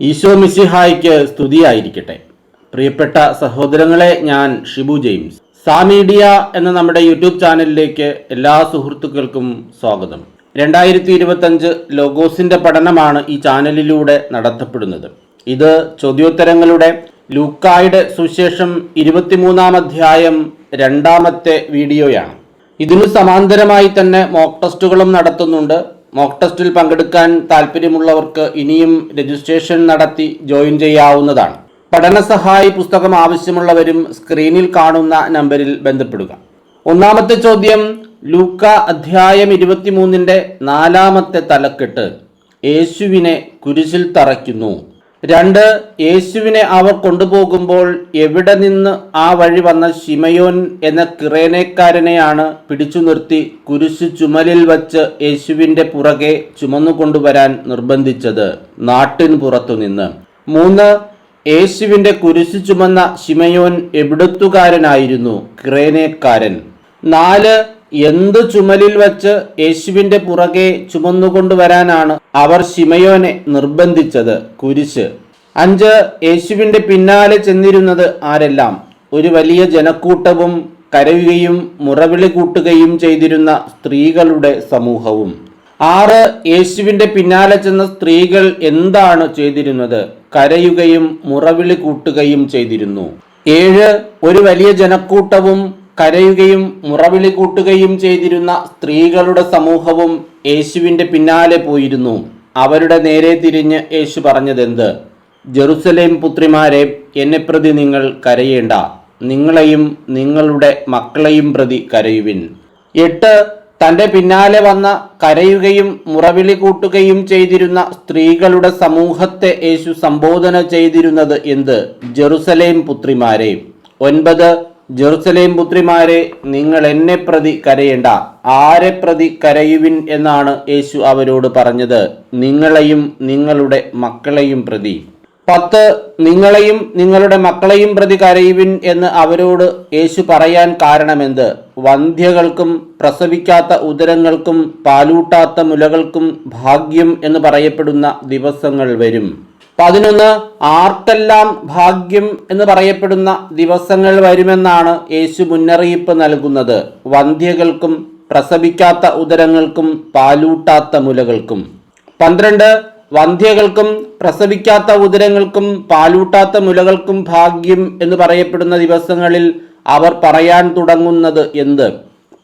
ഈശോ മിശിഹായ്ക്ക് സ്തുതിയായിരിക്കട്ടെ. പ്രിയപ്പെട്ട സഹോദരങ്ങളെ, ഞാൻ ഷിബു ജെയിംസ്. സാമീഡിയ എന്ന നമ്മുടെ യൂട്യൂബ് ചാനലിലേക്ക് എല്ലാ സുഹൃത്തുക്കൾക്കും സ്വാഗതം. 2025 ലോഗോസിന്റെ പഠനമാണ് ഈ ചാനലിലൂടെ നടത്തപ്പെടുന്നത്. ഇത് ചോദ്യോത്തരങ്ങളുടെ ലൂക്കായുടെ സുവിശേഷം 23-ാം അധ്യായം 2-ാമത്തെ വീഡിയോയാണ്. ഇതിനു സമാന്തരമായി തന്നെ മോക്ക് ടെസ്റ്റുകളും നടത്തുന്നുണ്ട്. മോക്ക് ടെസ്റ്റിൽ പങ്കെടുക്കാൻ താല്പര്യമുള്ളവർക്ക് ഇനിയും രജിസ്ട്രേഷൻ നടത്തി ജോയിൻ ചെയ്യാവുന്നതാണ്. പഠനസഹായി പുസ്തകം ആവശ്യമുള്ളവരും സ്ക്രീനിൽ കാണുന്ന നമ്പറിൽ ബന്ധപ്പെടുക. ഒന്നാമത്തെ ചോദ്യം, ലൂക്ക അധ്യായം 23-ന്റെ 4-ാമത്തെ തലക്കെട്ട് യേശുവിനെ കുരിശിൽ തറയ്ക്കുന്നു. 2. യേശുവിനെ അവർ കൊണ്ടുപോകുമ്പോൾ എവിടെ നിന്ന് ആ വഴി വന്ന ശിമയോൻ എന്ന കിറേനക്കാരനെയാണ് പിടിച്ചു നിർത്തി കുരിശു ചുമലിൽ വച്ച് യേശുവിൻ്റെ പുറകെ ചുമന്നുകൊണ്ടുവരാൻ നിർബന്ധിച്ചത്? നാട്ടിൻ പുറത്തുനിന്ന്. 3. യേശുവിൻ്റെ കുരിശു ചുമന്ന ശിമയോൻ എവിടത്തുകാരനായിരുന്നു? കിറേനക്കാരൻ. 4. എന്ത് ചുമലിൽ വച്ച് യേശുവിൻ്റെ പുറകെ ചുമന്നുകൊണ്ടുവരാനാണ് അവർ ശിമയോനെ നിർബന്ധിച്ചത്? കുരിശ്. 5. യേശുവിൻ്റെ പിന്നാലെ ചെന്നിരുന്നത് ആരെല്ലാം? ഒരു വലിയ ജനക്കൂട്ടവും കരയുകയും മുറവിളി കൂട്ടുകയും ചെയ്തിരുന്ന സ്ത്രീകളുടെ സമൂഹവും. 6. യേശുവിൻ്റെ പിന്നാലെ ചെന്ന സ്ത്രീകൾ എന്താണ് ചെയ്തിരുന്നത്? കരയുകയും മുറവിളി കൂട്ടുകയും ചെയ്തിരുന്നു. 7. ഒരു വലിയ ജനക്കൂട്ടവും കരയുകയും മുറവിളി കൂട്ടുകയും ചെയ്തിരുന്ന സ്ത്രീകളുടെ സമൂഹവും യേശുവിൻ്റെ പിന്നാലെ പോയിരുന്നു. അവരുടെ നേരെ തിരിഞ്ഞ് യേശു പറഞ്ഞതെന്ത്? ജെറുസലേം പുത്രിമാരെ, എന്നെ പ്രതി നിങ്ങൾ കരയേണ്ട, നിങ്ങളെയും നിങ്ങളുടെ മക്കളെയും പ്രതി കരയുവിൻ. 8. തൻ്റെ പിന്നാലെ വന്ന കരയുകയും മുറവിളി കൂട്ടുകയും ചെയ്തിരുന്ന സ്ത്രീകളുടെ സമൂഹത്തെ യേശു സംബോധന ചെയ്തിരുന്നത് എന്ത്? ജെറുസലേം പുത്രിമാരെ. 9. ജെറുസലേം പുത്രിമാരെ, നിങ്ങൾ എന്നെ പ്രതി കരയേണ്ട, ആരെ പ്രതി കരയുവിൻ എന്നാണ് യേശു അവരോട് പറഞ്ഞത്? നിങ്ങളെയും നിങ്ങളുടെ മക്കളെയും പ്രതി. 10. നിങ്ങളെയും നിങ്ങളുടെ മക്കളെയും പ്രതി കരയുവിൻ എന്ന് അവരോട് യേശു പറയാൻ കാരണമെന്ത്? വന്ധ്യകൾക്കും പ്രസവിക്കാത്ത ഉദരങ്ങൾക്കും പാലൂട്ടാത്ത മുലകൾക്കും ഭാഗ്യം എന്ന് പറയപ്പെടുന്ന ദിവസങ്ങൾ വരും. 11. ആർക്കെല്ലാം ഭാഗ്യം എന്ന് പറയപ്പെടുന്ന ദിവസങ്ങൾ വരുമെന്നാണ് യേശു മുന്നറിയിപ്പ് നൽകുന്നത്? വന്ധ്യകൾക്കും പ്രസവിക്കാത്ത ഉദരങ്ങൾക്കും പാലൂട്ടാത്ത മുലകൾക്കും. 12. വന്ധ്യകൾക്കും പ്രസവിക്കാത്ത ഉദരങ്ങൾക്കും പാലൂട്ടാത്ത മുലകൾക്കും ഭാഗ്യം എന്ന് പറയപ്പെടുന്ന ദിവസങ്ങളിൽ അവർ പറയാൻ തുടങ്ങുന്നത് എന്ത്?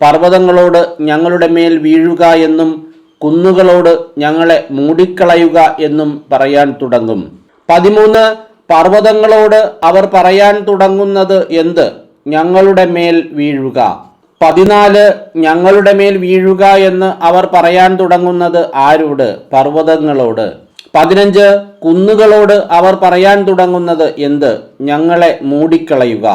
പർവ്വതങ്ങളോട് ഞങ്ങളുടെ മേൽ വീഴുക എന്നും കുന്നുകളോട് ഞങ്ങളെ മൂടിക്കളയുക എന്നും പറയാൻ തുടങ്ങും. 13. പർവ്വതങ്ങളോട് അവർ പറയാൻ തുടങ്ങുന്നത് എന്ത്? ഞങ്ങളുടെ മേൽ വീഴുക. 14. ഞങ്ങളുടെ മേൽ വീഴുക എന്ന് അവർ പറയാൻ തുടങ്ങുന്നത് ആരോട്? പർവ്വതങ്ങളോട്. 15. കുന്നുകളോട് അവർ പറയാൻ തുടങ്ങുന്നത് എന്ത്? ഞങ്ങളെ മൂടിക്കളയുക.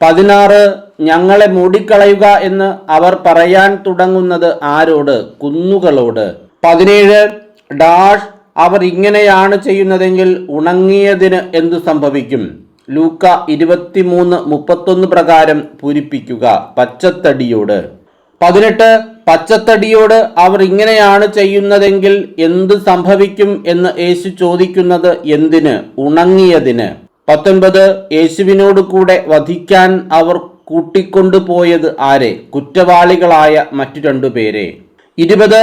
16. ഞങ്ങളെ മൂടിക്കളയുക എന്ന് അവർ പറയാൻ തുടങ്ങുന്നത് ആരോട്? കുന്നുകളോട്. 17. അവർ ഇങ്ങനെയാണ് ചെയ്യുന്നതെങ്കിൽ ഉണങ്ങിയതിന് എന്തു സംഭവിക്കും? ലൂക്ക 23:31 പ്രകാരം പൂരിപ്പിക്കുക. പച്ചത്തടിയോട്. 18. പച്ചത്തടിയോട് അവർ ഇങ്ങനെയാണ് ചെയ്യുന്നതെങ്കിൽ എന്ത് സംഭവിക്കും എന്ന് യേശു ചോദിക്കുന്നത് എന്തിന്? ഉണങ്ങിയതിന്. 19. യേശുവിനോട് കൂടെ വധിക്കാൻ അവർ കൂട്ടിക്കൊണ്ടുപോയത് ആരെ? കുറ്റവാളികളായ മറ്റു 2 പേരെ. 20.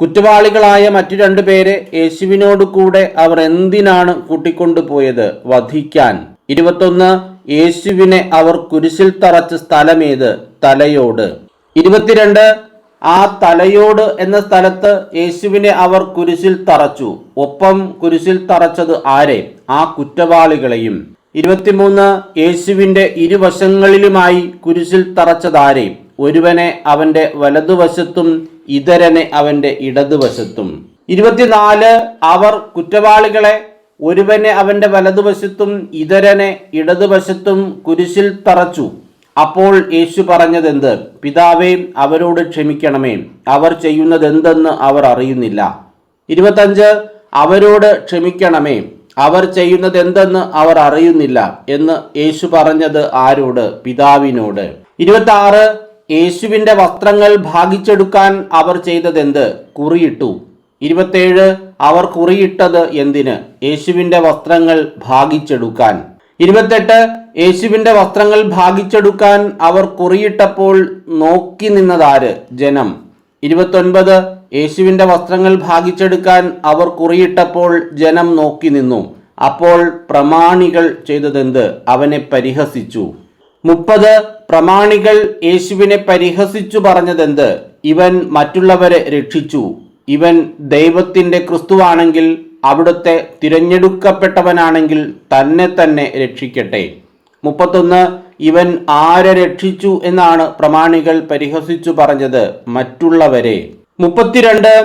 കുറ്റവാളികളായ മറ്റു 2 പേരെ യേശുവിനോട് കൂടെ അവർ എന്തിനാണ് കൂട്ടിക്കൊണ്ടുപോയത്? വധിക്കാൻ. 21. യേശുവിനെ അവർ കുരിശിൽ തറച്ച സ്ഥലമേത്? തലയോട്. 22. ആ തലയോട് എന്ന സ്ഥലത്ത് യേശുവിനെ അവർ കുരിശിൽ തറച്ചു. ഒപ്പം കുരിശിൽ തറച്ചത് ആരെ? ആ കുറ്റവാളികളെയും. 23. യേശുവിൻ്റെ ഇരുവശങ്ങളിലുമായി കുരിശിൽ തറച്ചതാരെ? ഒരുവനെ അവൻ്റെ വലതുവശത്തും ഇതരനെ അവൻ്റെ ഇടതുവശത്തും. 24. അവർ കുറ്റവാളികളെ ഒരുവനെ അവൻ്റെ വലതുവശത്തും ഇതരനെ ഇടതുവശത്തും കുരിശിൽ തറച്ചു. അപ്പോൾ യേശു പറഞ്ഞതെന്ത്? പിതാവേ, അവരോട് ക്ഷമിക്കണമേ, അവർ ചെയ്യുന്നതെന്തെന്ന് അവർ അറിയുന്നില്ല. 25. അവരോട് ക്ഷമിക്കണമേ, അവർ ചെയ്യുന്നതെന്തെന്ന് അവർ അറിയുന്നില്ല എന്ന് യേശു പറഞ്ഞത് ആരോട്? പിതാവിനോട്. 26. യേശുവിൻ്റെ വസ്ത്രങ്ങൾ ഭാഗിച്ചെടുക്കാൻ അവർ ചെയ്തതെന്ത്? കുറിയിട്ടു. 27 അവർ കുറിയിട്ടത് എന്തിന്? യേശുവിന്റെ വസ്ത്രങ്ങൾ ഭാഗിച്ചെടുക്കാൻ. 28 യേശുവിന്റെ വസ്ത്രങ്ങൾ ഭാഗിച്ചെടുക്കാൻ അവർ കുറിയിട്ടപ്പോൾ നോക്കി നിന്നതാര്? ജനം. 29 യേശുവിന്റെ വസ്ത്രങ്ങൾ ഭാഗിച്ചെടുക്കാൻ അവർ കുറിയിട്ടപ്പോൾ ജനം നോക്കി നിന്നു. അപ്പോൾ പ്രമാണികൾ ചെയ്തതെന്ത്? അവനെ പരിഹസിച്ചു. 30 പ്രമാണികൾ യേശുവിനെ പരിഹസിച്ചു പറഞ്ഞതെന്ത്? ഇവൻ മറ്റുള്ളവരെ രക്ഷിച്ചു. ഇവൻ ദൈവത്തിന്റെ ക്രിസ്തുവാണെങ്കിൽ, അവിടുത്തെ തിരഞ്ഞെടുക്കപ്പെട്ടവനാണെങ്കിൽ തന്നെ തന്നെ രക്ഷിക്കട്ടെ. 31 ഇവൻ ആരെ രക്ഷിച്ചു എന്നാണ് പ്രമാണികൾ പരിഹസിച്ചു പറഞ്ഞത്? മറ്റുള്ളവരെ. 32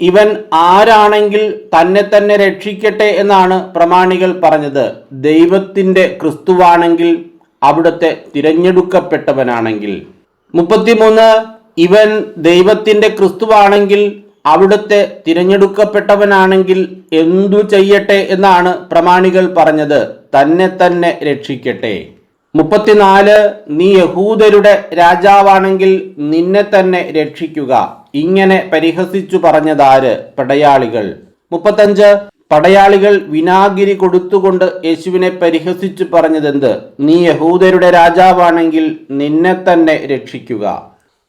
ഇവൻ ആരാണെങ്കിൽ തന്നെ തന്നെ രക്ഷിക്കട്ടെ എന്നാണ് പ്രമാണികൾ പറഞ്ഞത്? ദൈവത്തിന്റെ ക്രിസ്തുവാണെങ്കിൽ, അവിടുത്തെ തിരഞ്ഞെടുക്കപ്പെട്ടവനാണെങ്കിൽ. 33 ഇവൻ ദൈവത്തിന്റെ ക്രിസ്തുവാണെങ്കിൽ, അവിടുത്തെ തിരഞ്ഞെടുക്കപ്പെട്ടവനാണെങ്കിൽ എന്തു ചെയ്യട്ടെ എന്നാണ് പ്രമാണികൾ പറഞ്ഞത്? തന്നെ തന്നെ രക്ഷിക്കട്ടെ. 34 നീ യഹൂദരുടെ രാജാവാണെങ്കിൽ നിന്നെ തന്നെ രക്ഷിക്കുക. ഇങ്ങനെ പരിഹസിച്ചു പറഞ്ഞതാര്? പടയാളികൾ. 35 പടയാളികൾ വിനാഗിരി കൊടുത്തുകൊണ്ട് യേശുവിനെ പരിഹസിച്ചു പറഞ്ഞതെന്ത്? നീ യഹൂദരുടെ രാജാവാണെങ്കിൽ നിന്നെ തന്നെ രക്ഷിക്കുക.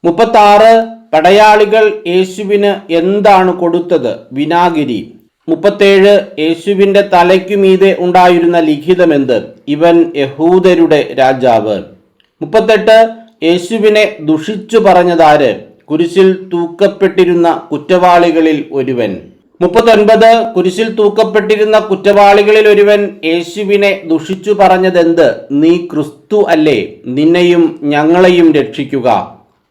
36 പടയാളികൾ യേശുവിന് എന്താണ് കൊടുത്തത്? വിനാഗിരി. 37 യേശുവിന്റെ തലയ്ക്കു മീതെ ഉണ്ടായിരുന്ന ലിഖിതമെന്ത്? ഇവൻ യഹൂദരുടെ രാജാവ്. 38 യേശുവിനെ ദുഷിച്ചു പറഞ്ഞതാര്? കുരിശിൽ തൂക്കപ്പെട്ടിരുന്ന കുറ്റവാളികളിൽ ഒരുവൻ. 39 കുരിശിൽ തൂക്കപ്പെട്ടിരുന്ന കുറ്റവാളികളിൽ ഒരുവൻ യേശുവിനെ ദുഷിച്ചു പറഞ്ഞതെന്ത്? നീ ക്രിസ്തു അല്ലേ? നിന്നെയും ഞങ്ങളെയും രക്ഷിക്കുക.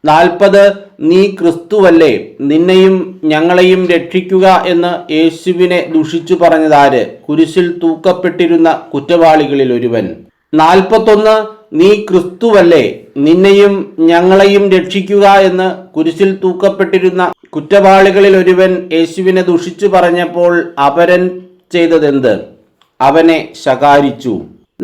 40 നീ ക്രിസ്തുവല്ലേ? നിന്നെയും ഞങ്ങളെയും രക്ഷിക്കുക എന്ന് യേശുവിനെ ദുഷിച്ചു പറഞ്ഞതാര്? കുരിശിൽ തൂക്കപ്പെട്ടിരുന്ന കുറ്റവാളികളിൽ ഒരുവൻ. 41 നീ ക്രിസ്തുവല്ലേ? നിന്നെയും ഞങ്ങളെയും രക്ഷിക്കുക എന്ന് കുരിശിൽ തൂക്കപ്പെട്ടിരുന്ന കുറ്റവാളികളിൽ ഒരുവൻ യേശുവിനെ ദുഷിച്ചു പറഞ്ഞപ്പോൾ അപരൻ ചെയ്തതെന്ത്? അവനെ ശകാരിച്ചു.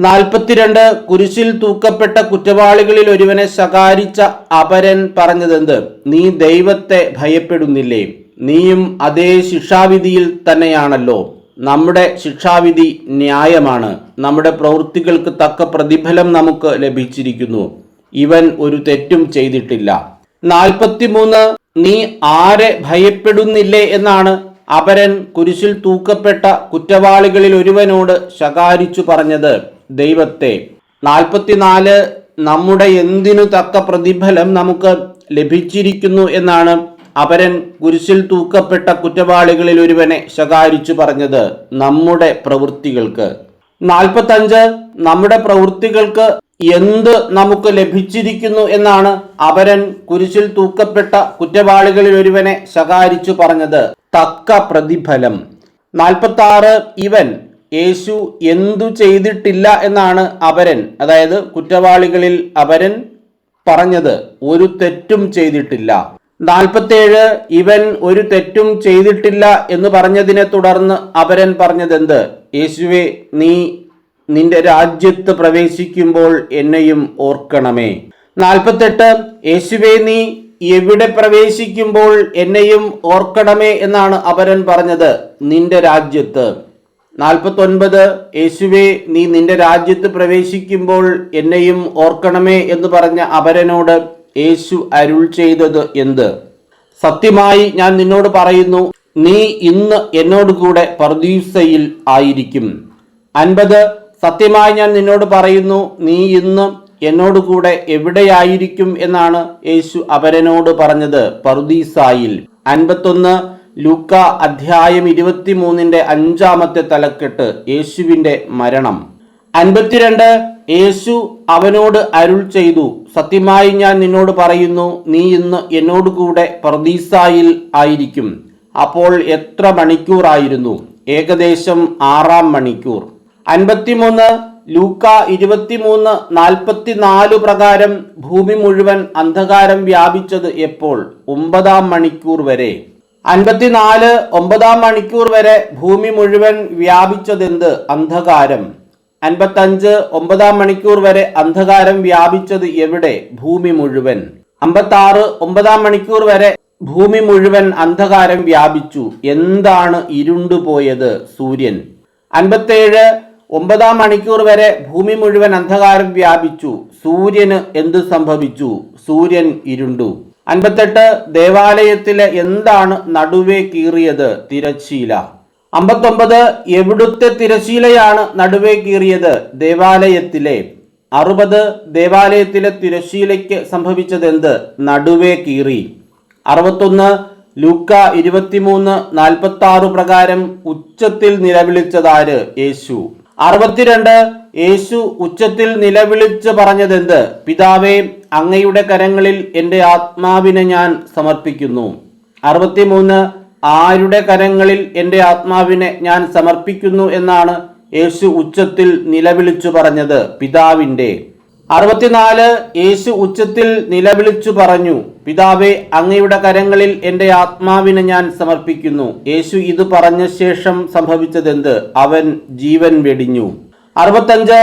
42 കുരിശിൽ തൂക്കപ്പെട്ട കുറ്റവാളികളിൽ ഒരുവനെ ശകാരിച്ച അപരൻ പറഞ്ഞതെന്ത്? നീ ദൈവത്തെ ഭയപ്പെടുന്നില്ലേ? നീയും അതേ ശിക്ഷാവിധിയിൽ തന്നെയാണല്ലോ. നമ്മുടെ ശിക്ഷാവിധി ന്യായമാണ്. നമ്മുടെ പ്രവൃത്തികൾക്ക് തക്ക പ്രതിഫലം നമുക്ക് ലഭിച്ചിരിക്കുന്നു. ഇവൻ ഒരു തെറ്റും ചെയ്തിട്ടില്ല. 43 നീ ആരെ ഭയപ്പെടുന്നില്ലേ എന്നാണ് അപരൻ കുരിശിൽ തൂക്കപ്പെട്ട കുറ്റവാളികളിൽ ഒരുവനോട് ശകാരിച്ചു പറഞ്ഞത്? ദൈവത്തെ. 44 നമ്മുടെ എന്തിനു തക്ക പ്രതിഫലം നമുക്ക് ലഭിച്ചിരിക്കുന്നു എന്നാണ് അപരൻ കുരിശിൽ തൂക്കപ്പെട്ട കുറ്റവാളികളിൽ ഒരുവനെ ശകാരിച്ചു പറഞ്ഞത്? നമ്മുടെ പ്രവൃത്തികൾക്ക്. 45 നമ്മുടെ പ്രവൃത്തികൾക്ക് എന്ത് നമുക്ക് ലഭിച്ചിരിക്കുന്നു എന്നാണ് അപരൻ കുരിശിൽ തൂക്കപ്പെട്ട കുറ്റവാളികളിൽ ഒരുവനെ ശകാരിച്ചു പറഞ്ഞത്? തക്ക പ്രതിഫലം. 46 ഇവൻ യേശു എന്തു ചെയ്തിട്ടില്ല എന്നാണ് അപരൻ, അതായത് കുറ്റവാളികളിൽ അപരൻ പറഞ്ഞത്? ഒരു തെറ്റും ചെയ്തിട്ടില്ല. 47 ഇവൻ ഒരു തെറ്റും ചെയ്തിട്ടില്ല എന്ന് പറഞ്ഞതിനെ തുടർന്ന് അപരൻ പറഞ്ഞതെന്ത്? യേശുവേ, നീ നിന്റെ രാജ്യത്ത് പ്രവേശിക്കുമ്പോൾ എന്നെയും ഓർക്കണമേ. 48 യേശുവേ, നീ എവിടെ പ്രവേശിക്കുമ്പോൾ എന്നെയും ഓർക്കണമേ എന്നാണ് അപരൻ പറഞ്ഞത്? നിന്റെ രാജ്യത്ത്. 49 യേശുവേ, നീ നിന്റെ രാജ്യത്ത് പ്രവേശിക്കുമ്പോൾ എന്നെയും ഓർക്കണമേ എന്ന് പറഞ്ഞ അപരനോട് യേശു അരുൾ ചെയ്തത് എന്ത്? സത്യമായി ഞാൻ നിന്നോട് പറയുന്നു, നീ ഇന്ന് എന്നോട് കൂടെ പർദീസയിൽ ആയിരിക്കും. 50 സത്യമായി ഞാൻ നിന്നോട് പറയുന്നു, നീ ഇന്ന് എന്നോട് കൂടെ എവിടെയായിരിക്കും എന്നാണ് യേശു അപരനോട് പറഞ്ഞത്? പർദീസായിൽ. 51 ലൂക്ക അധ്യായം 23 5 തലക്കെട്ട് യേശുവിന്റെ മരണം. 52 യേശു അവനോട് അരുൾ ചെയ്തു, സത്യമായി ഞാൻ നിന്നോട് പറയുന്നു, നീ ഇന്ന് എന്നോട് കൂടെ പർദീസായിൽ ആയിരിക്കും. അപ്പോൾ എത്ര മണിക്കൂറായിരുന്നു? ഏകദേശം 6 മണിക്കൂർ. 53 ലൂക്ക 23:44 പ്രകാരം ഭൂമി മുഴുവൻ അന്ധകാരം വ്യാപിച്ചത് എപ്പോൾ? 9 മണിക്കൂർ വരെ. 54 9 മണിക്കൂർ വരെ ഭൂമി മുഴുവൻ വ്യാപിച്ചതെന്ത്? അന്ധകാരം. 55 9 മണിക്കൂർ വരെ അന്ധകാരം വ്യാപിച്ചത് എവിടെ? ഭൂമി മുഴുവൻ. 56 9 മണിക്കൂർ വരെ ഭൂമി മുഴുവൻ അന്ധകാരം വ്യാപിച്ചു. എന്താണ് ഇരുണ്ടുപോയത്? സൂര്യൻ. 57 9 മണിക്കൂർ വരെ ഭൂമി മുഴുവൻ അന്ധകാരം വ്യാപിച്ചു. സൂര്യന് എന്ത് സംഭവിച്ചു? സൂര്യൻ ഇരുണ്ടു. 58 ദേവാലയത്തിലെ എന്താണ് നടുവേ കീറിയത്? തിരശ്ശീല. 59 എവിടുത്തെ തിരശ്ശീലയാണ് നടുവേ കീറിയത്? ദേവാലയത്തിലെ. 60 ദേവാലയത്തിലെ തിരശ്ശീലയ്ക്ക് സംഭവിച്ചതെന്ത്? നടുവേ കീറി. 61 ലൂക്ക 23:46 പ്രകാരം ഉച്ചത്തിൽ നിലവിളിച്ചതാര്? യേശു. 62 യേശു ഉച്ചത്തിൽ നിലവിളിച്ച് പറഞ്ഞതെന്ത്? പിതാവേ, അങ്ങയുടെ കരങ്ങളിൽ എൻ്റെ ആത്മാവിനെ ഞാൻ സമർപ്പിക്കുന്നു. 63 ആരുടെ കരങ്ങളിൽ എൻ്റെ ആത്മാവിനെ ഞാൻ സമർപ്പിക്കുന്നു എന്നാണ് യേശു ഉച്ചത്തിൽ നിലവിളിച്ചു പറഞ്ഞത്? പിതാവിൻ്റെ. 64 യേശു ഉച്ചത്തിൽ നിലവിളിച്ചു പറഞ്ഞു, പിതാവേ, അങ്ങയുടെ കരങ്ങളിൽ എൻ്റെ ആത്മാവിനെ ഞാൻ സമർപ്പിക്കുന്നു. യേശു ഇത് പറഞ്ഞ ശേഷം സംഭവിച്ചതെന്ത്? അവൻ ജീവൻ വെടിഞ്ഞു. 65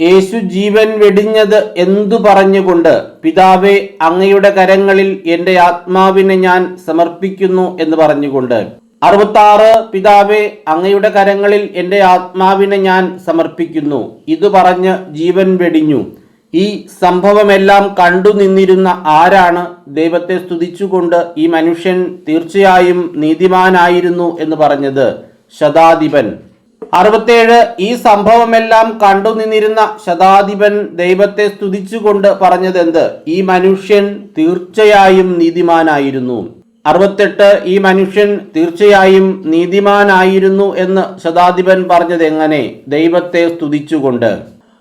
യേശു ജീവൻ വെടിഞ്ഞത് എന്തു പറഞ്ഞുകൊണ്ട്? പിതാവേ, അങ്ങയുടെ കരങ്ങളിൽ എൻ്റെ ആത്മാവിനെ ഞാൻ സമർപ്പിക്കുന്നു എന്ന് പറഞ്ഞുകൊണ്ട്. 66 പിതാവേ, അങ്ങയുടെ കരങ്ങളിൽ എൻ്റെ ആത്മാവിനെ ഞാൻ സമർപ്പിക്കുന്നു. ഇത് പറഞ്ഞ് ജീവൻ വെടിഞ്ഞു. ഈ സംഭവമെല്ലാം കണ്ടു നിന്നിരുന്ന ആരാണ് ദൈവത്തെ സ്തുതിച്ചുകൊണ്ട് ഈ മനുഷ്യൻ തീർച്ചയായും നീതിമാനായിരുന്നു എന്ന് പറഞ്ഞത്? ശതാധിപൻ. 67 ഈ സംഭവമെല്ലാം കണ്ടു നിന്നിരുന്ന ശതാധിപൻ ദൈവത്തെ സ്തുതിച്ചുകൊണ്ട് പറഞ്ഞതെന്ത്? ഈ മനുഷ്യൻ തീർച്ചയായും നീതിമാനായിരുന്നു. 68 ഈ മനുഷ്യൻ തീർച്ചയായും നീതിമാനായിരുന്നു എന്ന് ശതാധിപൻ പറഞ്ഞത് എങ്ങനെ? ദൈവത്തെ സ്തുതിച്ചുകൊണ്ട്.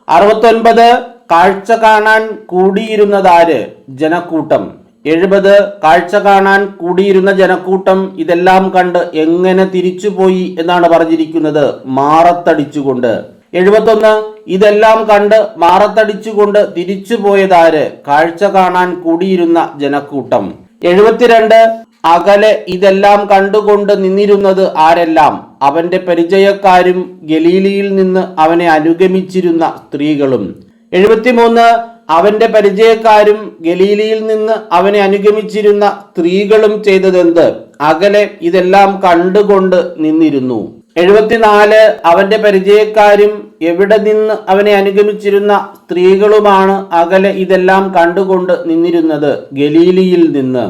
69 കാഴ്ച കാണാൻ കൂടിയിരുന്നതാര്? ജനക്കൂട്ടം. 70 കാഴ്ച കാണാൻ കൂടിയിരുന്ന ജനക്കൂട്ടം ഇതെല്ലാം കണ്ട് എങ്ങനെ തിരിച്ചുപോയി എന്നാണ് പറഞ്ഞിരിക്കുന്നത്? മാറത്തടിച്ചുകൊണ്ട്. 71 ഇതെല്ലാം കണ്ട് മാറത്തടിച്ചുകൊണ്ട് തിരിച്ചുപോയതാര്? കാഴ്ച കാണാൻ കൂടിയിരുന്ന ജനക്കൂട്ടം. 72 അകലെ ഇതെല്ലാം കണ്ടുകൊണ്ട് നിന്നിരുന്നത് ആരെല്ലാം? അവന്റെ പരിചയക്കാരും ഗലീലിയിൽ നിന്ന് അവനെ അനുഗമിച്ചിരുന്ന സ്ത്രീകളും. 73 അവന്റെ പരിചയക്കാരും ഗലീലിയിൽ നിന്ന് അവനെ അനുഗമിച്ചിരുന്ന സ്ത്രീകളും ചെയ്തതെന്ത്? അകലെ ഇതെല്ലാം കണ്ടുകൊണ്ട് നിന്നിരുന്നു. 74 അവന്റെ പരിചയക്കാരും എവിടെ നിന്ന് അവനെ അനുഗമിച്ചിരുന്ന സ്ത്രീകളുമാണ് അകലെ ഇതെല്ലാം കണ്ടുകൊണ്ട് നിന്നിരുന്നത്? ഗലീലിയിൽ നിന്ന്.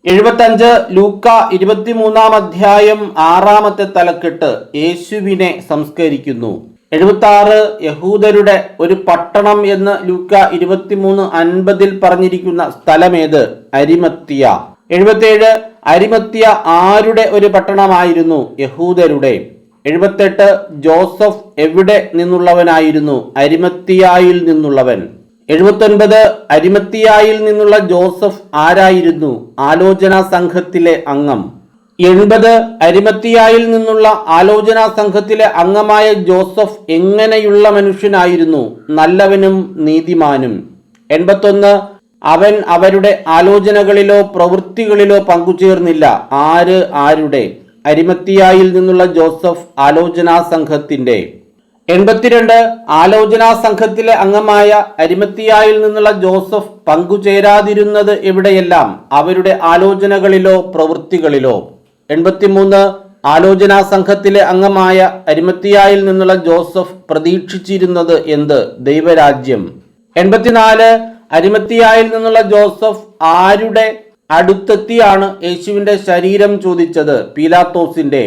75 ലൂക്ക 23 അധ്യായം 6 തലക്കെട്ട് യേശുവിനെ സംസ്കരിക്കുന്നു. 76 യഹൂദരുടെ ഒരു പട്ടണം എന്ന് ലൂക്ക 23:50 പറഞ്ഞിരിക്കുന്ന സ്ഥലമേത്? അരിമത്തിയ. 77 അരിമത്തിയ ആരുടെ ഒരു പട്ടണമായിരുന്നു? യഹൂദരുടെ. 78 ജോസഫ് എവിടെ നിന്നുള്ളവനായിരുന്നു? അരിമത്തിയായിൽ നിന്നുള്ളവൻ. 79 അരിമത്തിയായിൽ നിന്നുള്ള ജോസഫ് ആരായിരുന്നു? ആലോചനാ സംഘത്തിലെ അംഗം. 80 അരിമത്തിയായിൽ നിന്നുള്ള ആലോചനാ സംഘത്തിലെ അംഗമായ ജോസഫ് എങ്ങനെയുള്ള മനുഷ്യനായിരുന്നു? നല്ലവനും നീതിമാനും. 81 അവൻ അവരുടെ ആലോചനകളിലോ പ്രവൃത്തികളിലോ പങ്കുചേർന്നില്ല. ആരുടെ? അരിമത്തിയായിൽ നിന്നുള്ള ജോസഫ് ആലോചനാ സംഘത്തിന്റെ. 82 ആലോചനാ സംഘത്തിലെ അംഗമായ അരിമത്തിയായിൽ നിന്നുള്ള ജോസഫ് പങ്കുചേരാതിരുന്നത് എവിടെയെല്ലാം? അവരുടെ ആലോചനകളിലോ പ്രവൃത്തികളിലോ. 83 ആലോചനാ സംഘത്തിലെ അംഗമായ അരിമത്തിയായിൽ നിന്നുള്ള ജോസഫ് പ്രതീക്ഷിച്ചിരുന്നത് എന്ത്? ദൈവരാജ്യം. 84 അരിമത്തിയായിൽ നിന്നുള്ള ജോസഫ് ആരുടെ അടുത്തെത്തിയാണ് യേശുവിന്റെ ശരീരം ചോദിച്ചത്? പീലാത്തോസിന്റെ.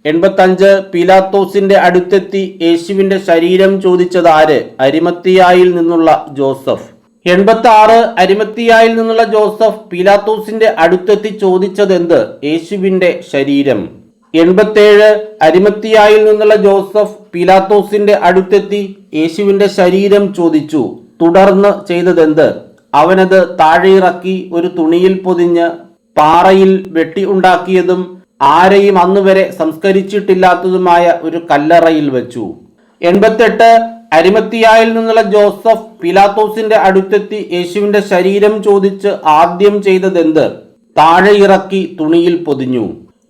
85 പീലാത്തോസിന്റെ അടുത്തെത്തി യേശുവിന്റെ ശരീരം ചോദിച്ചത് ആര്? അരിമത്തിയായിൽ നിന്നുള്ള ജോസഫ്. 86 അരിമത്തിയായിൽ നിന്നുള്ള ജോസഫ് പീലാത്തോസിന്റെ അടുത്തെത്തി ചോദിച്ചതെന്ത്? യേശുവിന്റെ ശരീരം. 87 അരിമത്തിയായിൽ നിന്നുള്ള ജോസഫ് പീലാത്തോസിന്റെ അടുത്തെത്തി യേശുവിന്റെ ശരീരം ചോദിച്ചു. തുടർന്ന് ചെയ്തതെന്ത്? അവനത് താഴെയിറക്കി ഒരു തുണിയിൽ പൊതിഞ്ഞ് പാറയിൽ വെട്ടി ഉണ്ടാക്കിയതും ആരെയും അന്നുവരെ സംസ്കരിച്ചിട്ടില്ലാത്തതുമായ ഒരു കല്ലറയിൽ വെച്ചു. 88 അരിമത്തിയായിൽ നിന്നുള്ള ജോസഫ് പീലാത്തോസിന്റെ അടുത്തെത്തി യേശുവിന്റെ ശരീരം ചോദിച്ച് ആദ്യം ചെയ്തതെന്ത്? താഴെ ഇറക്കി തുണിയിൽ പൊതിഞ്ഞു.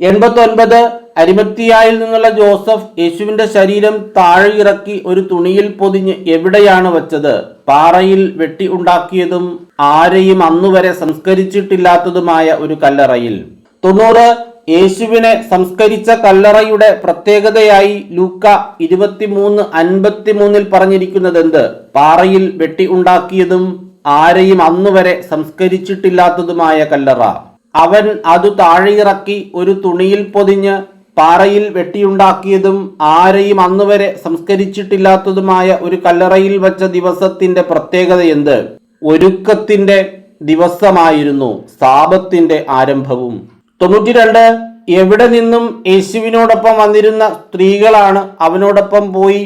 89 അരിമത്തിയായിൽ നിന്നുള്ള ജോസഫ് യേശുവിന്റെ ശരീരം താഴെ ഇറക്കി ഒരു തുണിയിൽ പൊതിഞ്ഞ് എവിടെയാണ് വെച്ചത്? പാറയിൽ വെട്ടി ഉണ്ടാക്കിയതും ആരെയും അന്നുവരെ സംസ്കരിച്ചിട്ടില്ലാത്തതുമായ ഒരു കല്ലറയിൽ. 90 യേശുവിനെ സംസ്കരിച്ച കല്ലറയുടെ പ്രത്യേകതയായി ലൂക്ക 23:53 പറഞ്ഞിരിക്കുന്നത് എന്ത്? പാറയിൽ വെട്ടി ഉണ്ടാക്കിയതും ആരെയും അന്നുവരെ സംസ്കരിച്ചിട്ടില്ലാത്തതുമായ കല്ലറ. അവൻ അത് താഴെയിറക്കി ഒരു തുണിയിൽ പൊതിഞ്ഞ് പാറയിൽ വെട്ടിയുണ്ടാക്കിയതും ആരെയും അന്നുവരെ സംസ്കരിച്ചിട്ടില്ലാത്തതുമായ ഒരു കല്ലറയിൽ വച്ച ദിവസത്തിന്റെ പ്രത്യേകത എന്ത്? ഒരുക്കത്തിന്റെ ദിവസമായിരുന്നു സാബത്തിന്റെ ആരംഭവും. 92 എവിടെ നിന്നും യേശുവിനോടൊപ്പം വന്നിരുന്ന സ്ത്രീകളാണ് അവനോടൊപ്പം പോയി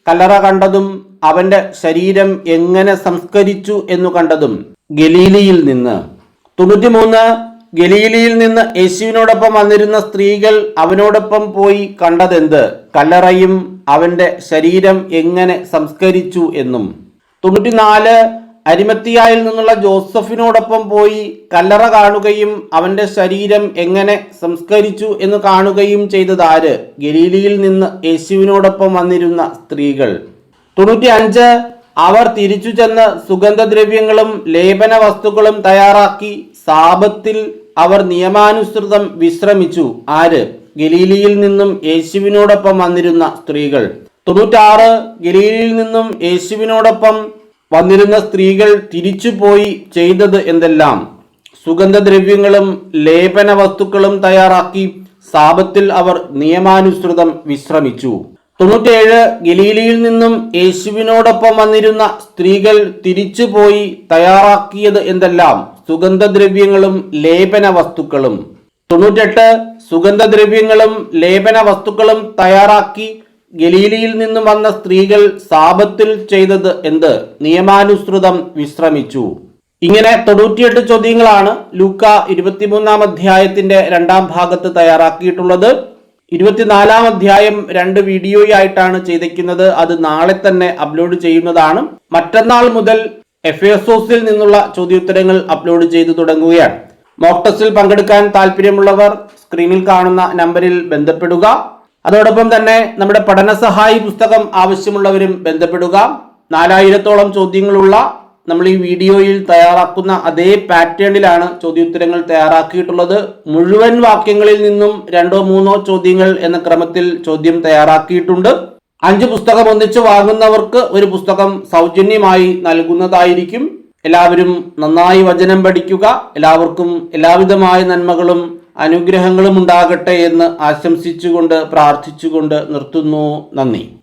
കല്ലറ കണ്ടതും അവന്റെ ശരീരം എങ്ങനെ സംസ്കരിച്ചു എന്നു കണ്ടതും? ഗലീലിയിൽ നിന്ന്. 93 ഗലീലിയിൽ നിന്ന് യേശുവിനോടൊപ്പം വന്നിരുന്ന സ്ത്രീകൾ അവനോടൊപ്പം പോയി കണ്ടതെന്ത്? കല്ലറയും അവന്റെ ശരീരം എങ്ങനെ സംസ്കരിച്ചു എന്നും. 94 അരിമത്തിയായിൽ നിന്നുള്ള ജോസഫിനോടൊപ്പം പോയി കല്ലറ കാണുകയും അവന്റെ ശരീരം എങ്ങനെ സംസ്കരിച്ചു എന്ന് കാണുകയും ചെയ്തത് ആര്? ഗലീലിയിൽ നിന്ന് യേശുവിനോടൊപ്പം വന്നിരുന്ന സ്ത്രീകൾ. 95 അവർ തിരിച്ചു ചെന്ന് സുഗന്ധദ്രവ്യങ്ങളും ലേപന വസ്തുക്കളും തയ്യാറാക്കി സാബത്തിൽ അവർ നിയമാനുസൃതം വിശ്രമിച്ചു. ആര്? ഗലീലിയിൽ നിന്നും യേശുവിനോടൊപ്പം വന്നിരുന്ന സ്ത്രീകൾ. 96 ഗലീലിയിൽ നിന്നും യേശുവിനോടൊപ്പം വന്നിരുന്ന സ്ത്രീകൾ തിരിച്ചുപോയി ചെയ്തത് എന്തെല്ലാം? സുഗന്ധദ്രവ്യങ്ങളും ലേപന വസ്തുക്കളും തയ്യാറാക്കി സാബത്തിൽ അവർ നിയമാനുസൃതം വിശ്രമിച്ചു. 97 ഗലീലിയിൽ നിന്നും യേശുവിനോടൊപ്പം വന്നിരുന്ന സ്ത്രീകൾ തിരിച്ചുപോയി തയ്യാറാക്കിയത് എന്തെല്ലാം? സുഗന്ധദ്രവ്യങ്ങളും ലേപന വസ്തുക്കളും. 98 സുഗന്ധദ്രവ്യങ്ങളും ലേപന വസ്തുക്കളും തയ്യാറാക്കി ഗലീലിയിൽ നിന്നും വന്ന സ്ത്രീകൾ സാബത്തിൽ ചെയ്തത് എന്ത്? നിയമാനുസൃതം വിശ്രമിച്ചു. ഇങ്ങനെ 98 ചോദ്യങ്ങളാണ് ലൂക്ക 23 അധ്യായത്തിന്റെ 2 ഭാഗത്ത് തയ്യാറാക്കിയിട്ടുള്ളത്. 24 അധ്യായം 2 വീഡിയോയായിട്ടാണ് ചെയ്തിരിക്കുന്നത്. അത് നാളെ തന്നെ അപ്ലോഡ് ചെയ്യുന്നതാണ്. മറ്റന്നാൾ മുതൽ എഫേസോസിൽ നിന്നുള്ള ചോദ്യോത്തരങ്ങൾ അപ്ലോഡ് ചെയ്തു തുടങ്ങുകയാണ്. മോക്ക് ടെസ്റ്റിൽ പങ്കെടുക്കാൻ താല്പര്യമുള്ളവർ സ്ക്രീനിൽ കാണുന്ന നമ്പറിൽ ബന്ധപ്പെടുക. അതോടൊപ്പം തന്നെ നമ്മുടെ പഠന സഹായി പുസ്തകം ആവശ്യമുള്ളവരും ബന്ധപ്പെടുക. 4000-ഓളം ചോദ്യങ്ങളുള്ള നമ്മൾ ഈ വീഡിയോയിൽ തയ്യാറാക്കുന്ന അതേ പാറ്റേണിലാണ് ചോദ്യോത്തരങ്ങൾ തയ്യാറാക്കിയിട്ടുള്ളത്. മുഴുവൻ വാക്യങ്ങളിൽ നിന്നും 2-3 ചോദ്യങ്ങൾ എന്ന ക്രമത്തിൽ ചോദ്യം തയ്യാറാക്കിയിട്ടുണ്ട്. 5 പുസ്തകം ഒന്നിച്ച് വാങ്ങുന്നവർക്ക് ഒരു പുസ്തകം സൗജന്യമായി നൽകുന്നതായിരിക്കും. എല്ലാവരും നന്നായി വചനം പഠിക്കുക. എല്ലാവർക്കും എല്ലാവിധമായ നന്മകളും അനുഗ്രഹങ്ങളും ഉണ്ടാകട്ടെ എന്ന് ആശംസിച്ചുകൊണ്ട് പ്രാർത്ഥിച്ചുകൊണ്ട് നിർത്തുന്നു. നന്ദി.